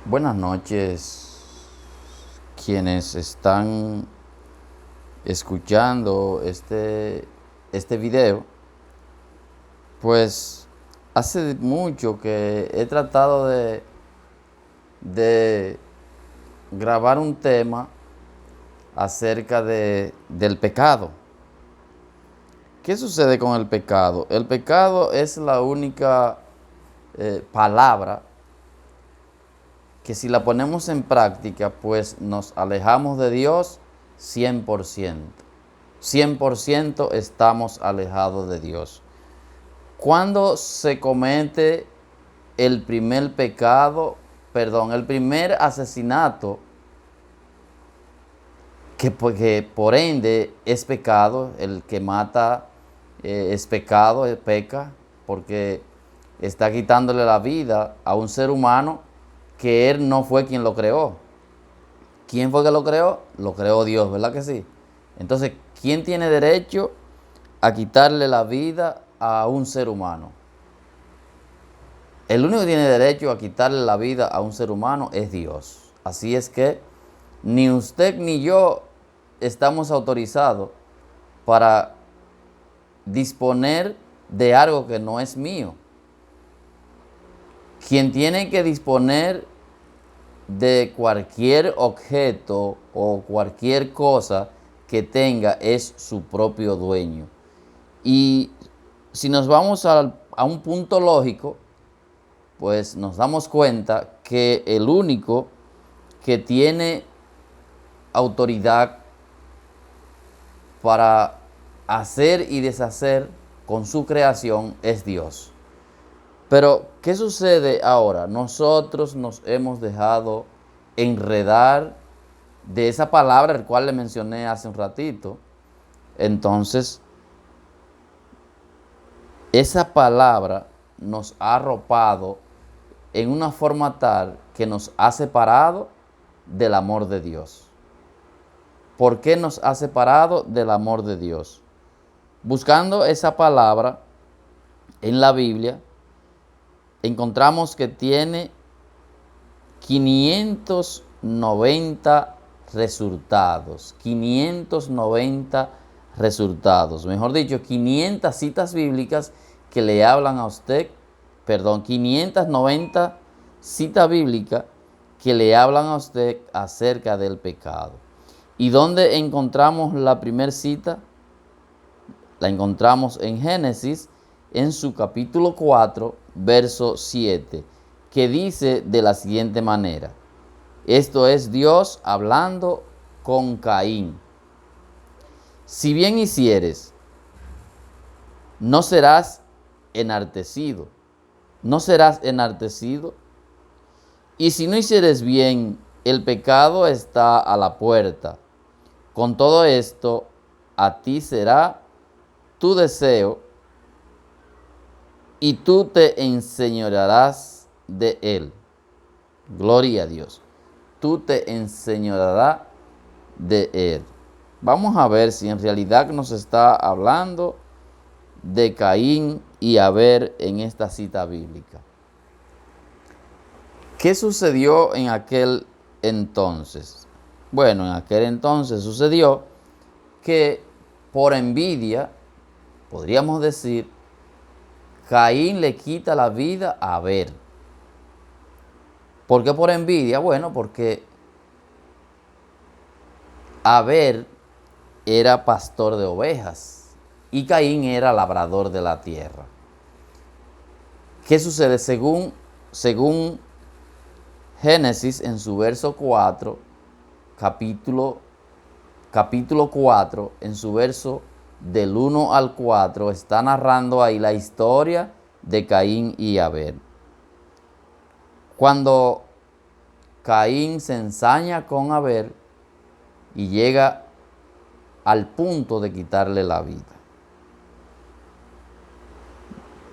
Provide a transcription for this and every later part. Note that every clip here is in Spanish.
Buenas noches, quienes están escuchando este video. Pues hace mucho que he tratado de grabar un tema acerca del pecado. ¿Qué sucede con el pecado? El pecado es la única palabra que, si la ponemos en práctica, pues nos alejamos de Dios 100%. 100% estamos alejados de Dios. Cuando se comete el primer pecado, el primer asesinato, que por ende es pecado, el que mata es pecado, peca, porque está quitándole la vida a un ser humano que él no fue quien lo creó. ¿Quién fue que lo creó? Lo creó Dios, ¿verdad que sí? Entonces, ¿quién tiene derecho a quitarle la vida a un ser humano? El único que tiene derecho a quitarle la vida a un ser humano es Dios. Así es que ni usted ni yo estamos autorizados para disponer de algo que no es mío. Quien tiene que disponer de cualquier objeto o cualquier cosa que tenga es su propio dueño. Y si nos vamos a un punto lógico, pues nos damos cuenta que el único que tiene autoridad para hacer y deshacer con su creación es Dios. Pero, ¿qué sucede ahora? Nosotros nos hemos dejado enredar de esa palabra, el cual le mencioné hace un ratito. Entonces, esa palabra nos ha arropado en una forma tal que nos ha separado del amor de Dios. ¿Por qué nos ha separado del amor de Dios? Buscando esa palabra en la Biblia, encontramos que tiene 590 resultados. 590 resultados. Mejor dicho, 500 citas bíblicas que le hablan a usted, 590 citas bíblicas que le hablan a usted acerca del pecado. ¿Y dónde encontramos la primera cita? La encontramos en Génesis, en su capítulo 4, verso 7, que dice de la siguiente manera. Esto es Dios hablando con Caín. Si bien hicieres, no serás enaltecido. No serás enaltecido. Y si no hicieres bien, el pecado está a la puerta. Con todo esto, a ti será tu deseo y tú te enseñorearás de él. Gloria a Dios. Tú te enseñorearás de él. Vamos a ver si en realidad nos está hablando de Caín y Abel en esta cita bíblica. ¿Qué sucedió en aquel entonces? Bueno, en aquel entonces sucedió que por envidia, podríamos decir, Caín le quita la vida a Abel. ¿Por qué por envidia? Bueno, porque Abel era pastor de ovejas y Caín era labrador de la tierra. ¿Qué sucede? Según Génesis, en su verso 4, capítulo 4, en su verso del 1 al 4, está narrando ahí la historia de Caín y Abel. Cuando Caín se ensaña con Abel y llega al punto de quitarle la vida.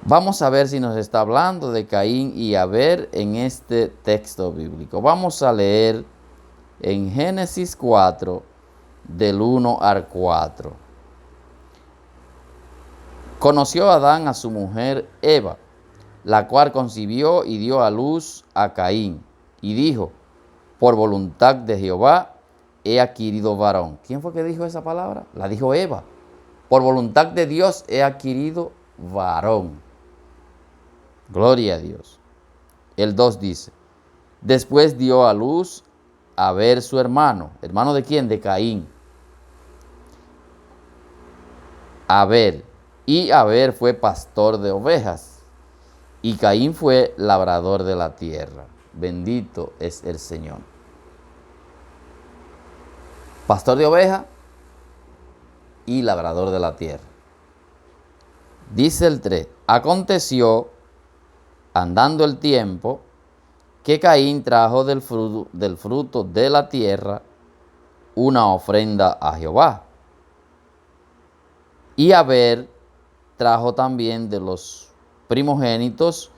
Vamos a ver si nos está hablando de Caín y Abel en este texto bíblico. Vamos a leer en Génesis 4, del 1 al 4. Conoció Adán a su mujer Eva, la cual concibió y dio a luz a Caín, y dijo, por voluntad de Jehová he adquirido varón. ¿Quién fue que dijo esa palabra? La dijo Eva. Por voluntad de Dios he adquirido varón. Gloria a Dios. El 2 dice, después dio a luz a Abel su hermano. ¿Hermano de quién? De Caín. Abel. Y Abel fue pastor de ovejas. Y Caín fue labrador de la tierra. Bendito es el Señor. Pastor de ovejas y labrador de la tierra. Dice el 3. Aconteció, andando el tiempo, que Caín trajo del fruto de la tierra una ofrenda a Jehová. Y Abel trajo también de los primogénitos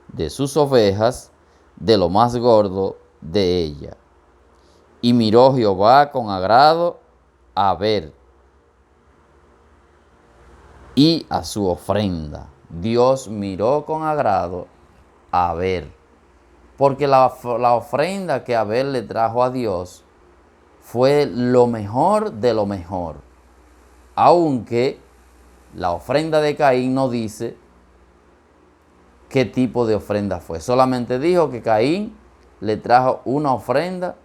de sus ovejas, de lo más gordo de ella. Y miró Jehová con agrado a Abel y a su ofrenda. Dios miró con agrado a Abel, porque la ofrenda que Abel le trajo a Dios fue lo mejor de lo mejor. Aunque la ofrenda de Caín no dice qué tipo de ofrenda fue. Solamente dijo que Caín le trajo una ofrenda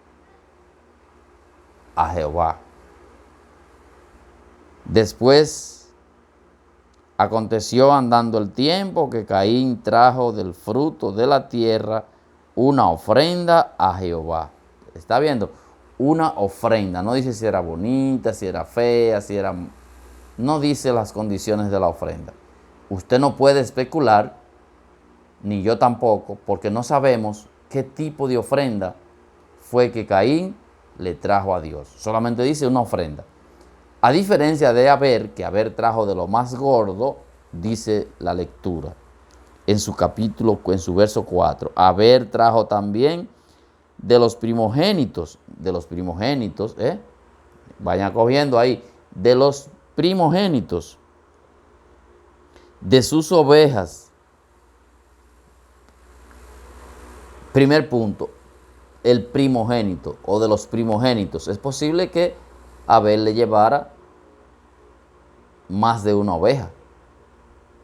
a Jehová. Después aconteció, andando el tiempo, que Caín trajo del fruto de la tierra una ofrenda a Jehová. ¿Está viendo? Una ofrenda. No dice si era bonita, si era fea, si era... No dice las condiciones de la ofrenda. Usted no puede especular, ni yo tampoco, porque no sabemos qué tipo de ofrenda fue que Caín le trajo a Dios. Solamente dice una ofrenda. A diferencia de Abel, que Abel trajo de lo más gordo, dice la lectura en su capítulo, en su verso 4. Abel trajo también de los primogénitos, vayan cogiendo ahí, de los primogénitos de sus ovejas. Primer punto, el primogénito o de los primogénitos. Es posible que Abel le llevara más de una oveja,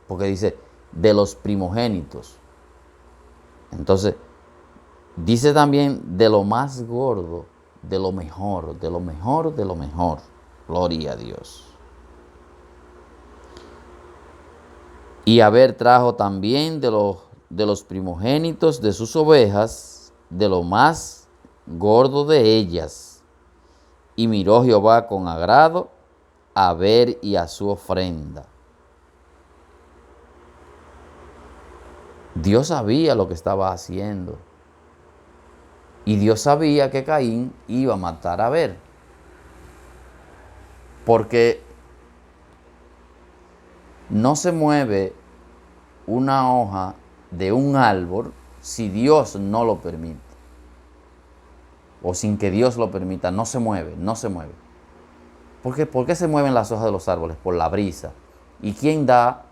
porque dice de los primogénitos. Entonces, dice también de lo más gordo, de lo mejor, de lo mejor, de lo mejor. Gloria a Dios. Y Abel trajo también de los primogénitos de sus ovejas, de lo más gordo de ellas. Y miró Jehová con agrado a Abel y a su ofrenda. Dios sabía lo que estaba haciendo. Y Dios sabía que Caín iba a matar a Abel. Porque no se mueve una hoja de un árbol si Dios no lo permite. O sin que Dios lo permita, no se mueve, no se mueve. ¿Por qué se mueven las hojas de los árboles? Por la brisa. ¿Y quién da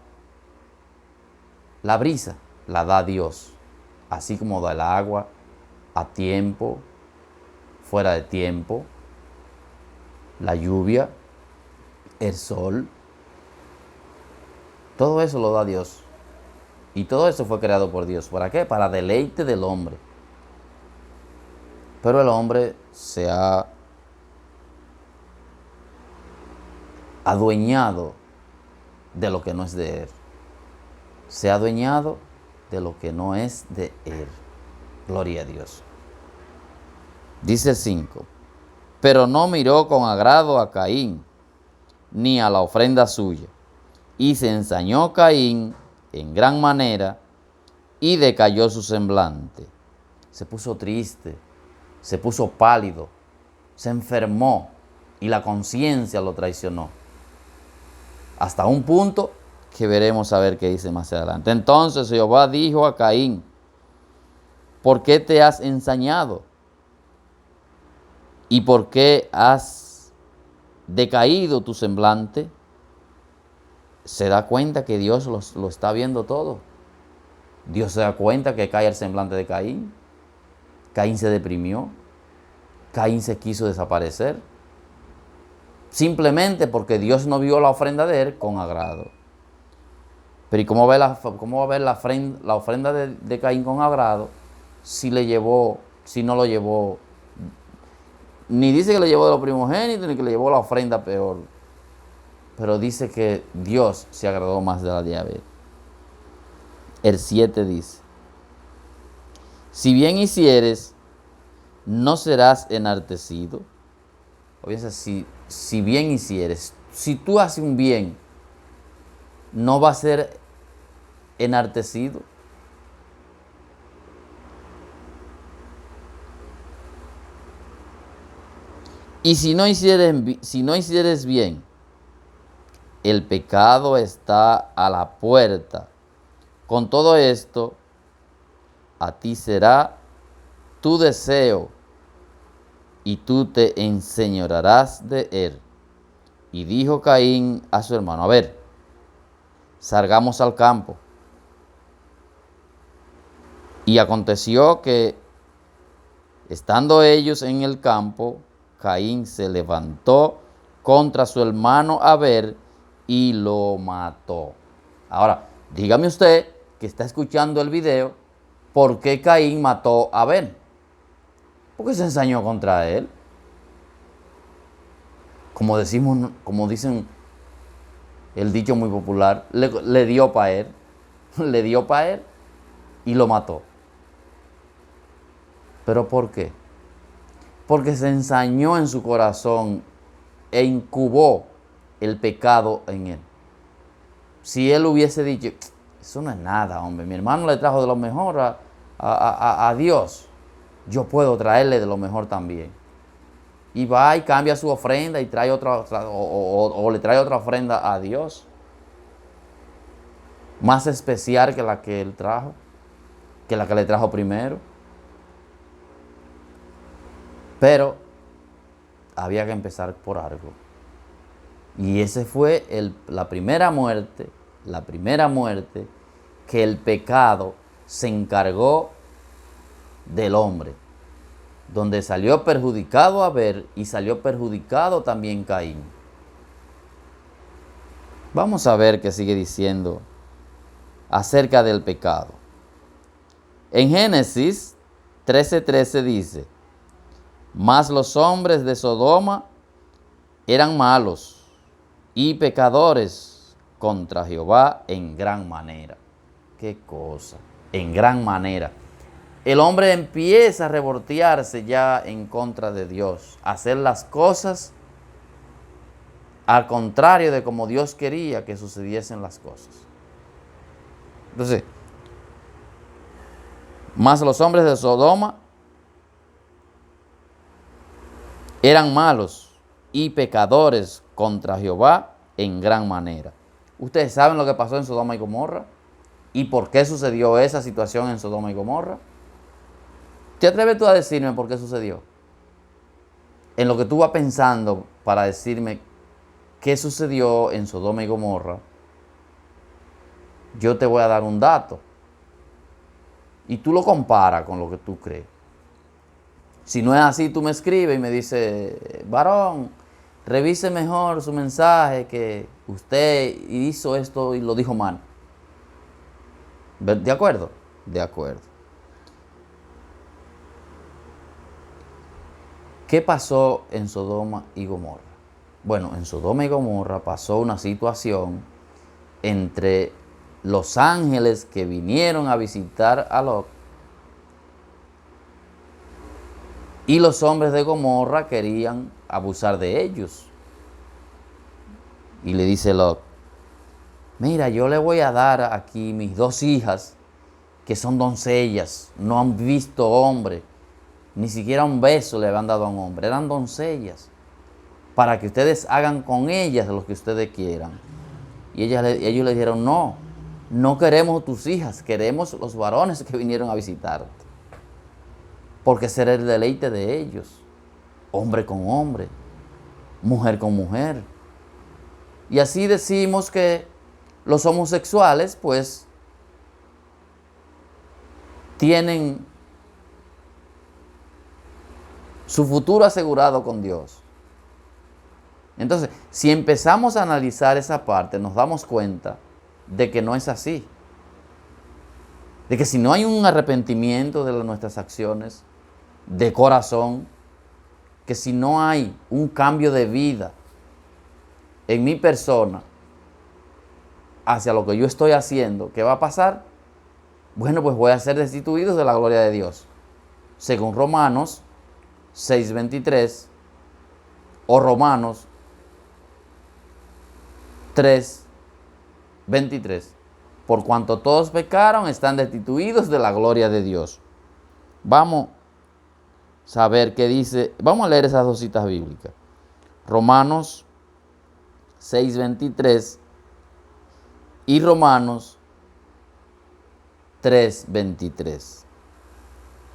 la brisa? La da Dios. Así como da el agua a tiempo, fuera de tiempo, la lluvia, el sol. Todo eso lo da Dios. Y todo eso fue creado por Dios. ¿Para qué? Para deleite del hombre. Pero el hombre se ha adueñado de lo que no es de él. Se ha adueñado de lo que no es de él. Gloria a Dios. Dice el 5. Pero no miró con agrado a Caín, ni a la ofrenda suya. Y se ensañó Caín en gran manera, y decayó su semblante. Se puso triste, se puso pálido, se enfermó, y la conciencia lo traicionó. Hasta un punto que veremos a ver qué dice más adelante. Entonces Jehová dijo a Caín: ¿por qué te has ensañado? ¿Y por qué has decaído tu semblante? Se da cuenta que Dios lo está viendo todo. Dios se da cuenta que cae el semblante de Caín. Caín se deprimió, Caín se quiso desaparecer, simplemente porque Dios no vio la ofrenda de él con agrado. Pero ¿y cómo va a ver la ofrenda de Caín con agrado si no lo llevó? Ni dice que le llevó de los primogénitos, ni que le llevó la ofrenda peor. Pero dice que Dios se agradó más de la de Abel. El 7 dice: si bien hicieres, no serás enaltecido. O sea, si bien hicieres, si tú haces un bien, no va a ser enaltecido. Y si no hicieres bien, el pecado está a la puerta. Con todo esto, a ti será tu deseo y tú te enseñorearás de él. Y dijo Caín a su hermano: a ver, salgamos al campo. Y aconteció que, estando ellos en el campo, Caín se levantó contra su hermano Abel y lo mató. Ahora, dígame usted que está escuchando el video, ¿por qué Caín mató a Abel? Porque se ensañó contra él. Como dicen el dicho muy popular, le dio para él, le dio para él y lo mató. ¿Pero por qué? Porque se ensañó en su corazón e incubó el pecado en él. Si él hubiese dicho: eso no es nada, hombre, mi hermano le trajo de lo mejor a Dios, yo puedo traerle de lo mejor también. Y va y cambia su ofrenda y trae o le trae otra ofrenda a Dios, más especial que la que él trajo, que la que le trajo primero. Pero había que empezar por algo. Y ese fue la primera muerte que el pecado se encargó del hombre, donde salió perjudicado Abel y salió perjudicado también Caín. Vamos a ver qué sigue diciendo acerca del pecado. En Génesis 13:13 dice: mas los hombres de Sodoma eran malos y pecadores contra Jehová en gran manera. ¿Qué cosa? En gran manera. El hombre empieza a revoltearse ya en contra de Dios, a hacer las cosas al contrario de como Dios quería que sucediesen las cosas. Entonces, mas los hombres de Sodoma eran malos y pecadores contra Jehová en gran manera. ¿Ustedes saben lo que pasó en Sodoma y Gomorra? ¿Y por qué sucedió esa situación en Sodoma y Gomorra? ¿Te atreves tú a decirme por qué sucedió? En lo que tú vas pensando para decirme qué sucedió en Sodoma y Gomorra, yo te voy a dar un dato. Y tú lo comparas con lo que tú crees. Si no es así, tú me escribes y me dices: varón, revise mejor su mensaje, que usted hizo esto y lo dijo mal. ¿De acuerdo? De acuerdo. ¿Qué pasó en Sodoma y Gomorra? Bueno, en Sodoma y Gomorra pasó una situación entre los ángeles que vinieron a visitar a Lot y los hombres de Gomorra querían abusar de ellos. Y le dice Lot: mira, yo le voy a dar aquí mis 2 hijas que son doncellas, no han visto hombre, ni siquiera un beso le habían dado a un hombre, eran doncellas, para que ustedes hagan con ellas lo que ustedes quieran. Y ellos le dijeron: no, no queremos tus hijas, queremos los varones que vinieron a visitarte, porque será el deleite de ellos, hombre con hombre, mujer con mujer. Y así decimos que los homosexuales pues tienen su futuro asegurado con Dios. Entonces, si empezamos a analizar esa parte, nos damos cuenta de que no es así. De que si no hay un arrepentimiento de nuestras acciones, de corazón, que si no hay un cambio de vida en mi persona hacia lo que yo estoy haciendo, ¿qué va a pasar? Bueno, pues voy a ser destituido de la gloria de Dios. Según Romanos 6:23 o Romanos 3:23. Por cuanto todos pecaron, están destituidos de la gloria de Dios. Vamos a ver qué dice. Vamos a leer esas dos citas bíblicas. Romanos 6:23 y Romanos 3:23.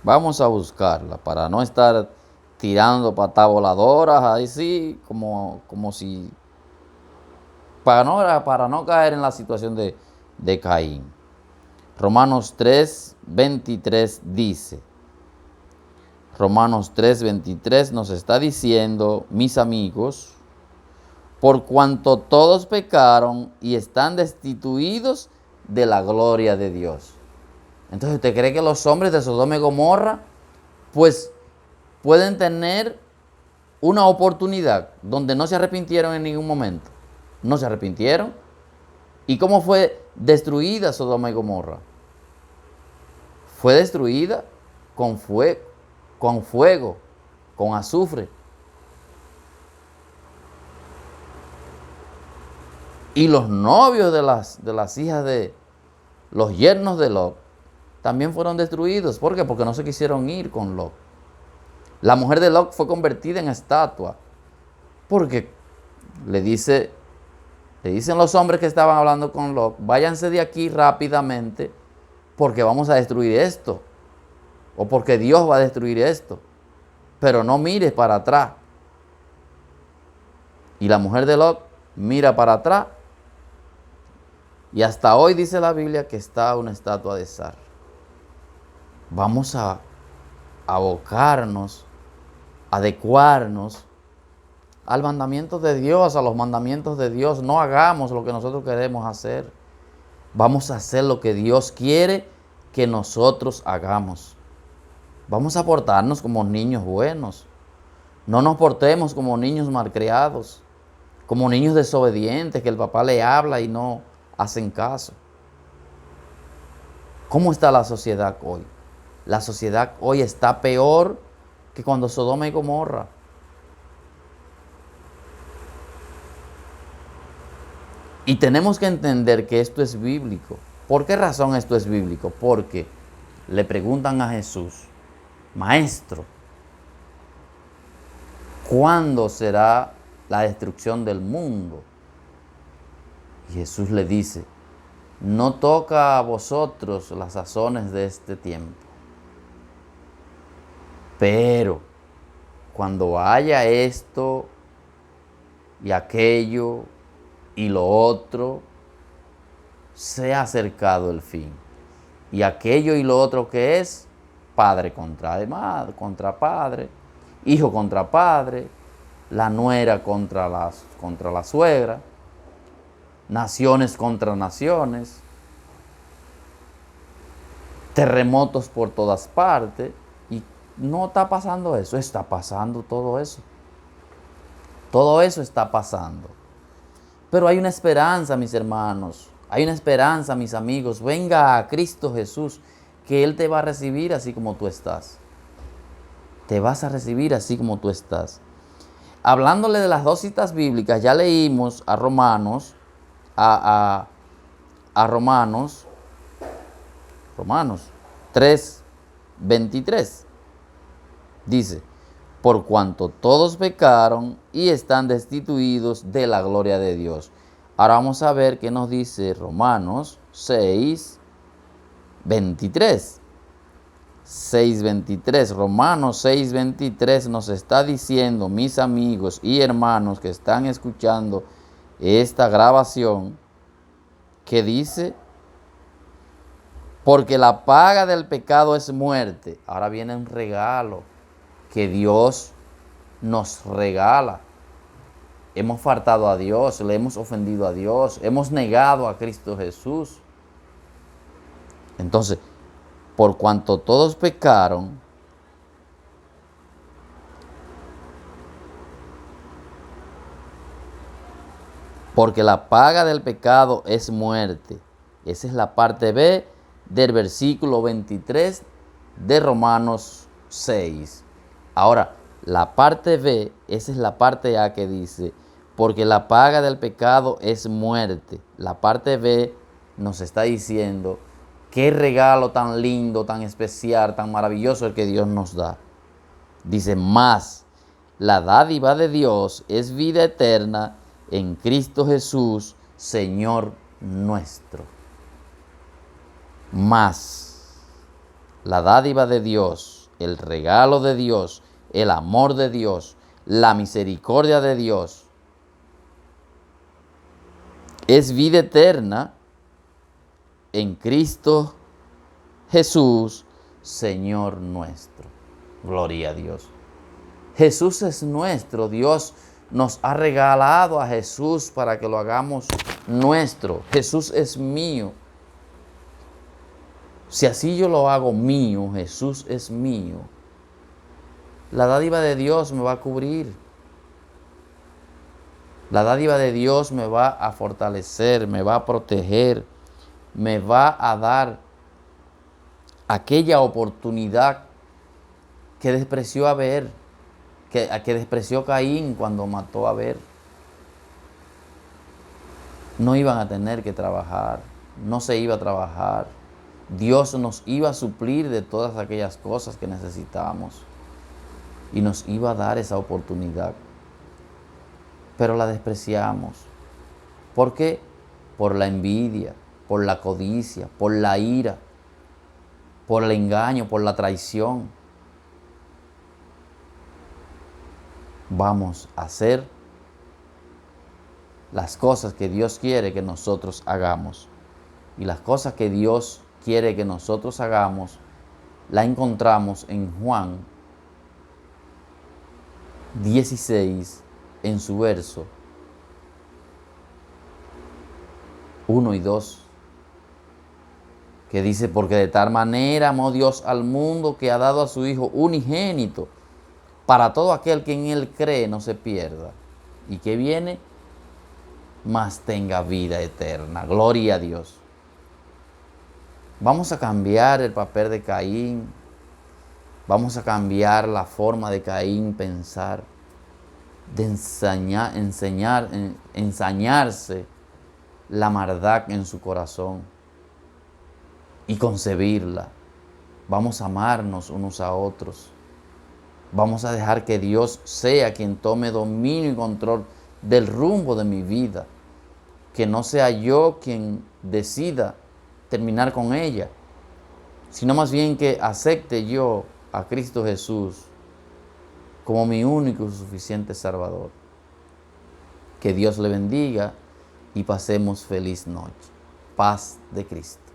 Vamos a buscarla para no estar tirando patas voladoras, ahí sí, como si, para no caer en la situación de Caín. Romanos 3:23 dice, Romanos 3:23 nos está diciendo, mis amigos, por cuanto todos pecaron y están destituidos de la gloria de Dios. Entonces, ¿usted cree que los hombres de Sodoma y Gomorra, pues, pueden tener una oportunidad donde no se arrepintieron en ningún momento? No se arrepintieron. ¿Y cómo fue destruida Sodoma y Gomorra? Fue destruida con fuego, con azufre. Y los novios de las hijas de los yernos de Lot también fueron destruidos. ¿Por qué? Porque no se quisieron ir con Lot. La mujer de Lot fue convertida en estatua. Porque le dicen los hombres que estaban hablando con Lot, váyanse de aquí rápidamente porque vamos a destruir esto. O porque Dios va a destruir esto. Pero no mires para atrás. Y la mujer de Lot mira para atrás. Y hasta hoy dice la Biblia que está una estatua de sal. Vamos a abocarnos, adecuarnos al mandamiento de Dios, a los mandamientos de Dios. No hagamos lo que nosotros queremos hacer. Vamos a hacer lo que Dios quiere que nosotros hagamos. Vamos a portarnos como niños buenos. No nos portemos como niños malcriados, como niños desobedientes que el papá le habla y no hacen caso. ¿Cómo está la sociedad hoy? La sociedad hoy está peor que cuando Sodoma y Gomorra. Y tenemos que entender que esto es bíblico. ¿Por qué razón esto es bíblico? Porque le preguntan a Jesús, Maestro, ¿cuándo será la destrucción del mundo? Y Jesús le dice, no toca a vosotros las sazones de este tiempo. Pero cuando haya esto y aquello y lo otro, se ha acercado el fin. Y aquello y lo otro que es padre contra madre, contra padre, hijo contra padre, la nuera contra la suegra, naciones contra naciones, terremotos por todas partes. Y no está pasando eso, está pasando todo eso. Todo eso está pasando. Pero hay una esperanza, mis hermanos. Hay una esperanza, mis amigos. Venga a Cristo Jesús, que Él te va a recibir así como tú estás. Te vas a recibir así como tú estás. Hablándole de las dos citas bíblicas, ya leímos a Romanos, a Romanos 3:23. Dice, por cuanto todos pecaron y están destituidos de la gloria de Dios. Ahora vamos a ver qué nos dice Romanos 6:23. 6:23. Romanos 6:23 nos está diciendo, mis amigos y hermanos que están escuchando esta grabación, que dice, porque la paga del pecado es muerte. Ahora viene un regalo que Dios nos regala. Hemos faltado a Dios, le hemos ofendido a Dios, hemos negado a Cristo Jesús. Entonces, por cuanto todos pecaron, porque la paga del pecado es muerte. Esa es la parte B del versículo 23 de Romanos 6. Ahora, la parte B, esa es la parte A que dice, porque la paga del pecado es muerte. La parte B nos está diciendo qué regalo tan lindo, tan especial, tan maravilloso el que Dios nos da. Dice, más la dádiva de Dios es vida eterna en Cristo Jesús, Señor nuestro. Más la dádiva de Dios, el regalo de Dios, el amor de Dios, la misericordia de Dios, es vida eterna en Cristo Jesús, Señor nuestro. Gloria a Dios. Jesús es nuestro. Dios nos ha regalado a Jesús para que lo hagamos nuestro. Jesús es mío. Si así yo lo hago mío, Jesús es mío, la dádiva de Dios me va a cubrir. La dádiva de Dios me va a fortalecer, me va a proteger, me va a dar aquella oportunidad que despreció Abel, que despreció Caín cuando mató a Abel. No iban a tener que trabajar, no se iba a trabajar. Dios nos iba a suplir de todas aquellas cosas que necesitábamos y nos iba a dar esa oportunidad. Pero la despreciamos. ¿Por qué? Por la envidia, por la codicia, por la ira, por el engaño, por la traición. Vamos a hacer las cosas que Dios quiere que nosotros hagamos. Y las cosas que Dios quiere que nosotros hagamos, la encontramos en Juan 16, en su verso 1 y 2, que dice, porque de tal manera amó Dios al mundo que ha dado a su Hijo unigénito, para todo aquel que en Él cree no se pierda, y que viene, mas tenga vida eterna. Gloria a Dios. Vamos a cambiar el papel de Caín. Vamos a cambiar la forma de Caín pensar, de ensañarse la maldad en su corazón y concebirla. Vamos a amarnos unos a otros. Vamos a dejar que Dios sea quien tome dominio y control del rumbo de mi vida. Que no sea yo quien decida terminar con ella, sino más bien que acepte yo a Cristo Jesús como mi único y suficiente Salvador. Que Dios le bendiga y pasemos feliz noche. Paz de Cristo.